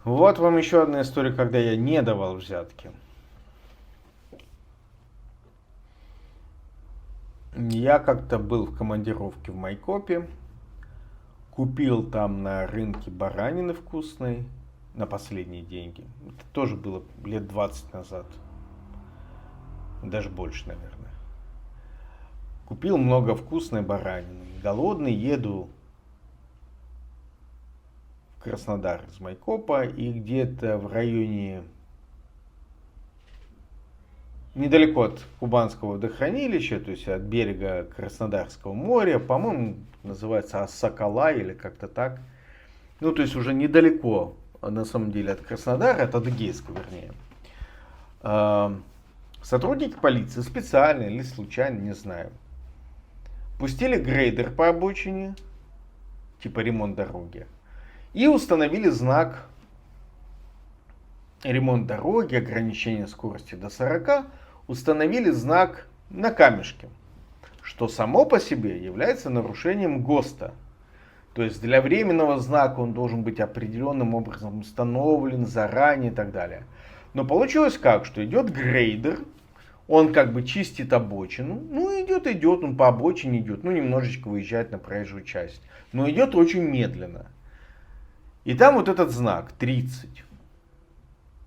Вот вам еще одна история, когда я не давал взятки. Я как-то был в командировке в Майкопе, купил там на рынке баранины вкусной на последние деньги. Это тоже было лет 20 назад, даже больше, наверное. Купил много вкусной баранины. Голодный еду в Краснодар из Майкопа и где-то в районе недалеко от Кубанского водохранилища, то есть от берега Краснодарского моря, по-моему, называется Ассакала или как-то так. Ну, то есть уже недалеко, на самом деле, от Краснодара, от Адыгейска, вернее. Сотрудники полиции специально или случайно, не знаю, пустили грейдер по обочине, типа ремонт дороги, и установили знак ремонт дороги, ограничение скорости до 40, установили знак на камешке, что само по себе является нарушением ГОСТа. То есть для временного знака он должен быть определенным образом установлен заранее и так далее. Но получилось как, что идет грейдер, он как бы чистит обочину, ну идет, он по обочине идет, ну немножечко выезжает на проезжую часть, но идет очень медленно. И там вот этот знак 30.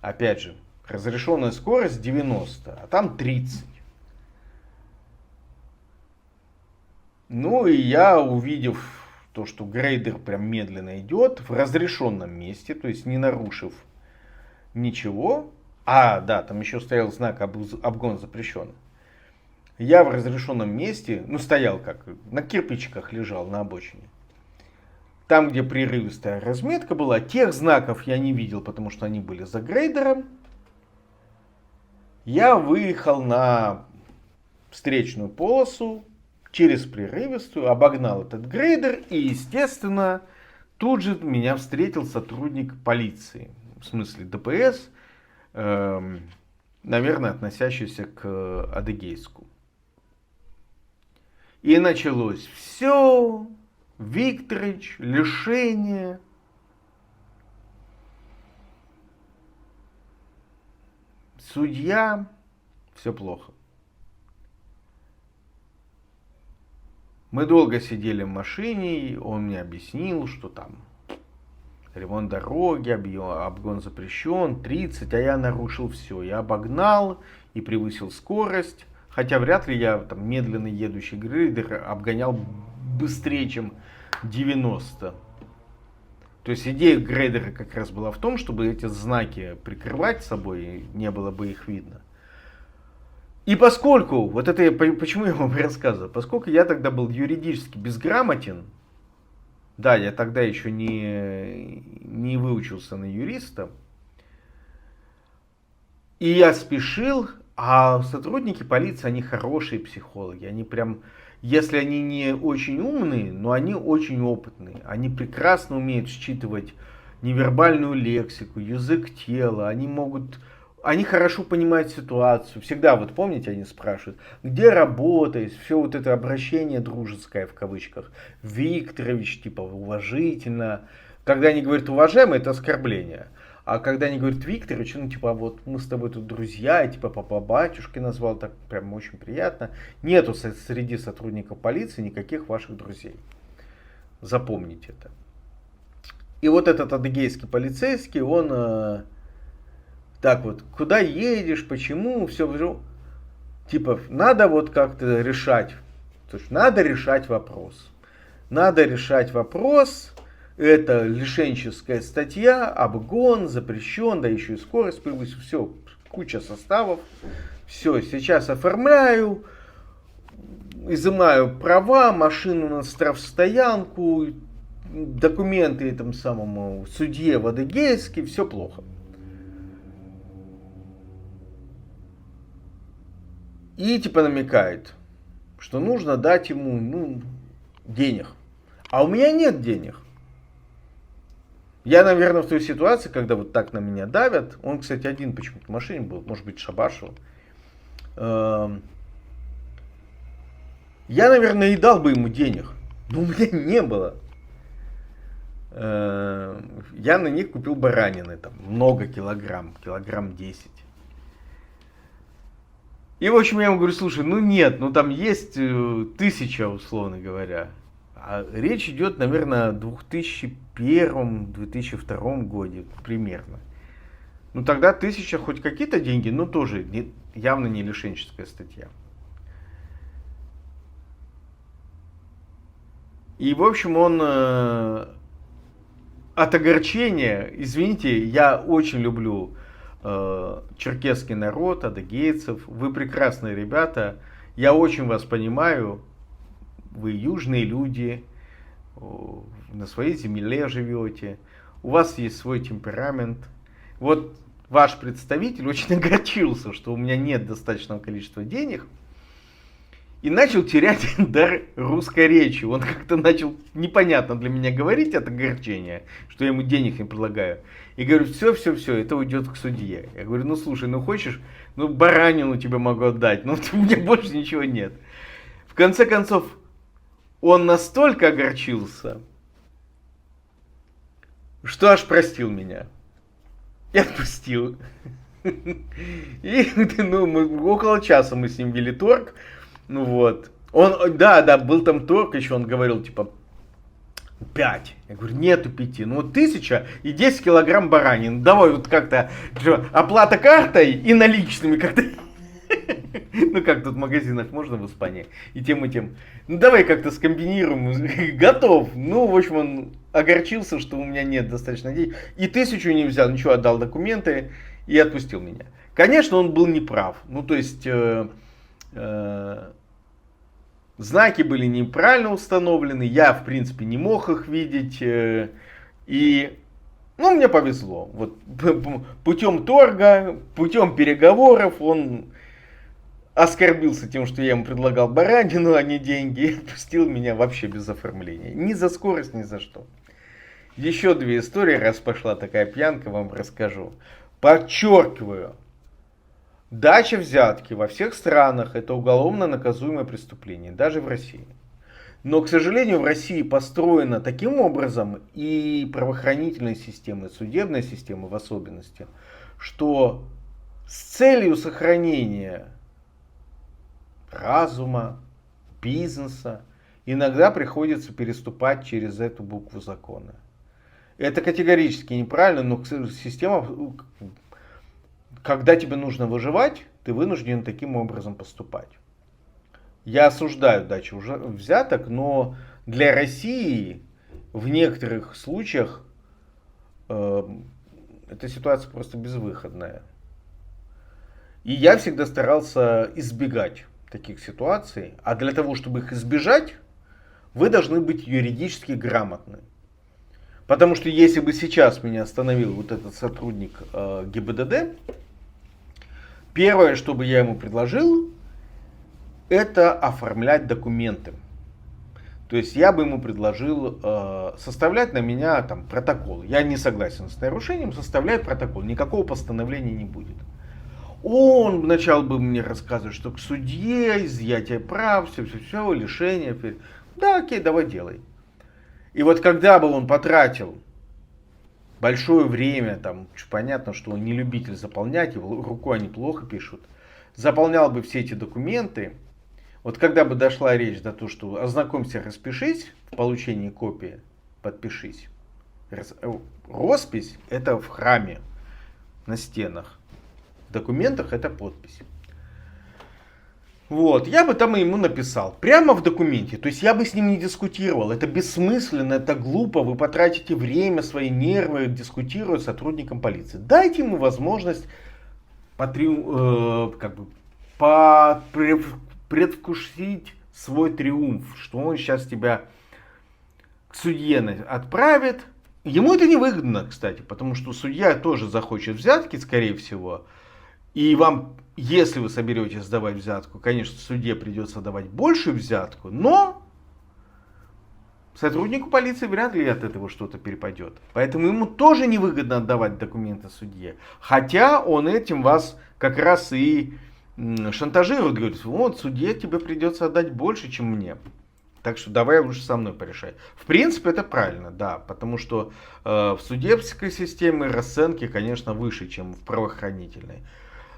Опять же, разрешенная скорость 90, а там 30. Ну и я, увидев то, что грейдер прям медленно идет в разрешенном месте, то есть не нарушив ничего. Да, там еще стоял знак обгон запрещен. Я в разрешенном месте, ну стоял как, на кирпичиках лежал на обочине. Там, где прерывистая разметка была, тех знаков я не видел, потому что они были за грейдером. Я выехал на встречную полосу, через прерывистую, обогнал этот грейдер и, естественно, тут же меня встретил сотрудник полиции, в смысле ДПС, наверное, относящийся к Адыгейску. И началось все, Викторович, лишение. Судья, все плохо. Мы долго сидели в машине, он мне объяснил, что там ремонт дороги, обгон запрещен, 30, а я нарушил все. Я обогнал и превысил скорость, хотя вряд ли я там медленно едущий грейдер обгонял быстрее, чем 90. То есть идея грейдера как раз была в том, чтобы эти знаки прикрывать собой, не было бы их видно. И поскольку, вот это почему я вам рассказываю, поскольку я тогда был юридически безграмотен, да, я тогда еще не выучился на юриста, и я спешил, а сотрудники полиции, они хорошие психологи, они прям, если они не очень умные, но они очень опытные, они прекрасно умеют считывать невербальную лексику, язык тела, они хорошо понимают ситуацию. Всегда, вот помните, они спрашивают, где работаешь, все вот это обращение дружеское в кавычках. Викторович, типа, уважительно. Когда они говорят уважаемый, это оскорбление. А когда они говорят Викторович, ну типа, вот мы с тобой тут друзья, и типа папа батюшки назвал, так прям очень приятно. Нету среди сотрудников полиции никаких ваших друзей. Запомните это. И вот этот адыгейский полицейский, он... Так вот, куда едешь, почему, все, типа, надо вот как-то решать, то есть надо решать вопрос. Надо решать вопрос, это лишенческая статья, обгон, запрещен, да еще и скорость превысил, все, куча составов. Все, сейчас оформляю, изымаю права, машину на штрафстоянку, документы этому самому судье в Адыгейске, все плохо. И типа намекает, что нужно дать ему денег. А у меня нет денег. Я, наверное, в той ситуации, когда вот так на меня давят, он, кстати, один почему-то в машине был, может быть, Шабашев. Я, наверное, и дал бы ему денег, но у меня не было. Я на них купил баранины, там много килограмм, килограмм 10. И, в общем, я ему говорю, слушай, ну нет, ну там есть 1000, условно говоря. А речь идет, наверное, о 2001-2002 годе примерно. Ну тогда 1000 хоть какие-то деньги, но тоже явно не лишенческая статья. И, в общем, он от огорчения, извините, я очень люблю черкесский народ, адыгейцев. Вы прекрасные ребята. Я очень вас понимаю. Вы южные люди, на своей земле живете. У вас есть свой темперамент. Вот ваш представитель очень огорчился, что у меня нет достаточного количества денег. И начал терять дар русской речи. Он как-то начал непонятно для меня говорить от огорчения, что я ему денег не предлагаю. И говорю, все, это уйдет к судье. Я говорю, ну слушай, ну хочешь, ну баранину тебе могу отдать, но у меня больше ничего нет. В конце концов, он настолько огорчился, что аж простил меня. И отпустил. И около часа мы с ним вели торг. Ну вот. Он, да, был там торг еще, он говорил, типа, 5. Я говорю, нету 5. Ну вот 1000 и 10 килограмм баранин. Давай вот как-то, оплата картой и наличными как-то. Ну как тут в магазинах можно в Испании. И тем, и тем. Ну давай как-то скомбинируем. Готов. Ну, в общем, он огорчился, что у меня нет достаточно денег. И 1000 не взял, ничего, отдал документы и отпустил меня. Конечно, он был неправ. Ну, то есть... знаки были неправильно установлены, я, в принципе, не мог их видеть. И, ну, мне повезло. Вот путем торга, путем переговоров он оскорбился тем, что я ему предлагал баранину, а не деньги, и отпустил меня вообще без оформления. Ни за скорость, ни за что. Еще 2 истории, раз пошла такая пьянка, вам расскажу. Подчеркиваю. Дача взятки во всех странах это уголовно наказуемое преступление, даже в России. Но, к сожалению, в России построена таким образом и правоохранительная система, и судебная система в особенности, что с целью сохранения разума, бизнеса, иногда приходится переступать через эту букву закона. Это категорически неправильно, но система... Когда тебе нужно выживать, ты вынужден таким образом поступать. Я осуждаю дачу взяток, но для России в некоторых случаях эта ситуация просто безвыходная. И я всегда старался избегать таких ситуаций. А для того, чтобы их избежать, вы должны быть юридически грамотны. Потому что если бы сейчас меня остановил вот этот сотрудник ГИБДД, первое, что бы я ему предложил, это оформлять документы. То есть я бы ему предложил составлять на меня там протокол. Я не согласен с нарушением, составляет протокол. Никакого постановления не будет. Он начал бы мне рассказывать, что к судье, изъятие прав, все, лишение. Да, окей, давай делай. И вот когда бы он потратил большое время, там понятно, что он не любитель заполнять, его рукой они плохо пишут, заполнял бы все эти документы, вот когда бы дошла речь до того, что ознакомься, распишись, в получении копии подпишись. Роспись это в храме, на стенах. В документах это подпись. Вот, я бы там ему написал, прямо в документе, то есть я бы с ним не дискутировал, это бессмысленно, это глупо, вы потратите время, свои нервы, дискутируя с сотрудником полиции. Дайте ему возможность предвкусить свой триумф, что он сейчас тебя к судье отправит. Ему это не выгодно, кстати, потому что судья тоже захочет взятки, скорее всего. И вам, если вы соберетесь сдавать взятку, конечно, судье придется давать большую взятку, но сотруднику полиции вряд ли от этого что-то перепадет. Поэтому ему тоже невыгодно отдавать документы судье. Хотя он этим вас как раз и шантажирует. Говорит, вот судье тебе придется отдать больше, чем мне. Так что давай лучше со мной порешай. В принципе, это правильно, да, потому что в судебной системе расценки, конечно, выше, чем в правоохранительной.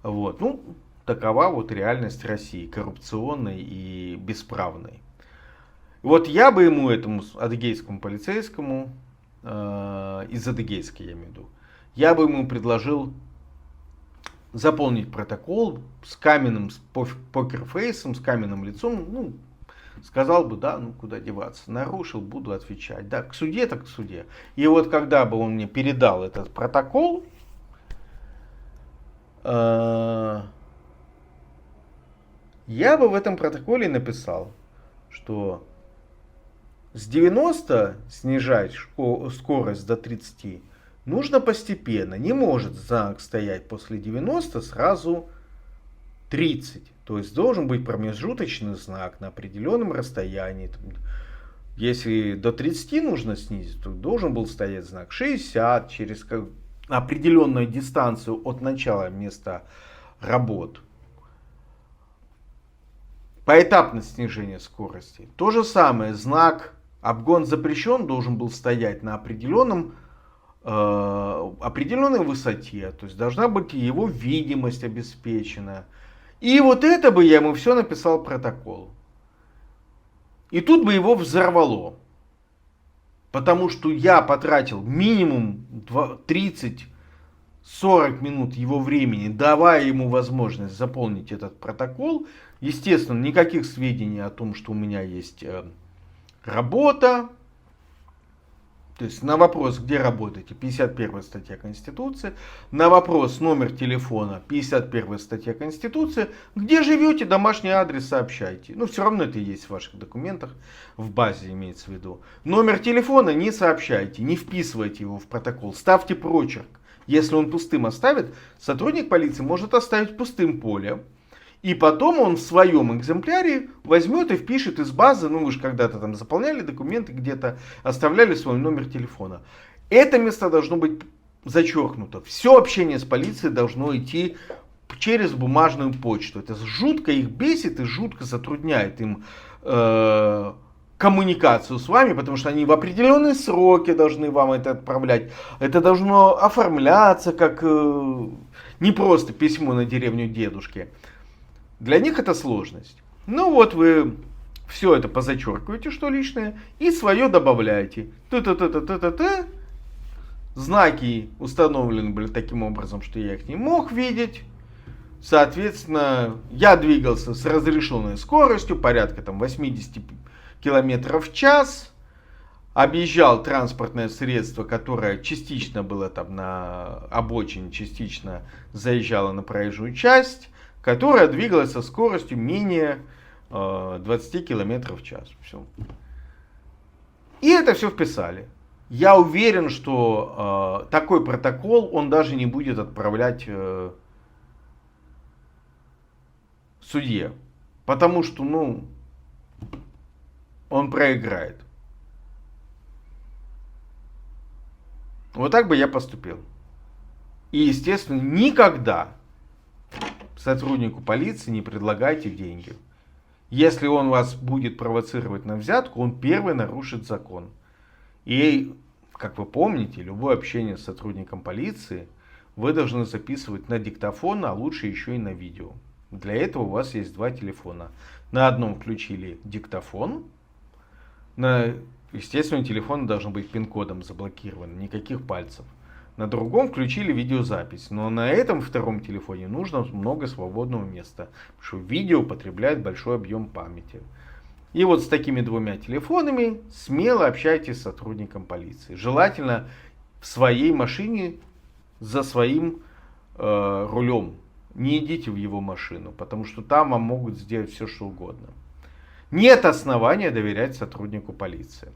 Вот. Ну, такова вот реальность России, коррупционной и бесправной. Вот я бы ему, этому адыгейскому полицейскому, из Адыгейска я имею в виду, я бы ему предложил заполнить протокол с каменным покерфейсом, с каменным лицом, ну, сказал бы, да, ну куда деваться, нарушил, буду отвечать. Да, к суде, так к суде. И вот когда бы он мне передал этот протокол, я бы в этом протоколе написал, что с 90 снижать скорость до 30 нужно постепенно. Не может знак стоять после 90 сразу 30. То есть должен быть промежуточный знак на определенном расстоянии. Если до 30 нужно снизить, то должен был стоять знак 60 через определенную дистанцию от начала места работ. Поэтапность снижения скорости. То же самое, знак обгон запрещен должен был стоять на определенной высоте. То есть должна быть его видимость обеспечена. И вот это бы я ему все написал протокол. И тут бы его взорвало. Потому что я потратил минимум 30-40 минут его времени, давая ему возможность заполнить этот протокол. Естественно, никаких сведений о том, что у меня есть работа. То есть на вопрос, где работаете, 51 статья Конституции. На вопрос, номер телефона, 51 статья Конституции. Где живете, домашний адрес сообщайте. Ну, все равно это есть в ваших документах, в базе имеется в виду. Номер телефона не сообщайте, не вписывайте его в протокол, ставьте прочерк. Если он пустым оставит, сотрудник полиции может оставить пустым поле. И потом он в своем экземпляре возьмет и впишет из базы, ну вы же когда-то там заполняли документы, где-то оставляли свой номер телефона. Это место должно быть зачеркнуто. Все общение с полицией должно идти через бумажную почту. Это жутко их бесит и жутко затрудняет им коммуникацию с вами, потому что они в определенные сроки должны вам это отправлять. Это должно оформляться как не просто письмо на деревню дедушки. Для них это сложность. Ну вот вы все это позачеркиваете, что лишнее, и свое добавляете. Знаки установлены были таким образом, что я их не мог видеть. Соответственно, я двигался с разрешенной скоростью, порядка там 80 км в час. Объезжал транспортное средство, которое частично было там на обочине, частично заезжало на проезжую часть, которая двигалась со скоростью менее 20 км в час. Все. И это все вписали. Я уверен, что такой протокол он даже не будет отправлять судье. Потому что, ну, он проиграет. Вот так бы я поступил. И, естественно, никогда сотруднику полиции не предлагайте деньги. Если он вас будет провоцировать на взятку, он первый нарушит закон. И, как вы помните, любое общение с сотрудником полиции вы должны записывать на диктофон, а лучше еще и на видео. Для этого у вас есть два телефона. На одном включили диктофон. Естественно, телефон должен быть пин-кодом заблокирован, никаких пальцев. На другом включили видеозапись. Но на этом втором телефоне нужно много свободного места. Потому что видео потребляет большой объем памяти. И вот с такими двумя телефонами смело общайтесь с сотрудником полиции. Желательно в своей машине за своим рулем. Не идите в его машину, потому что там вам могут сделать все, что угодно. Нет основания доверять сотруднику полиции.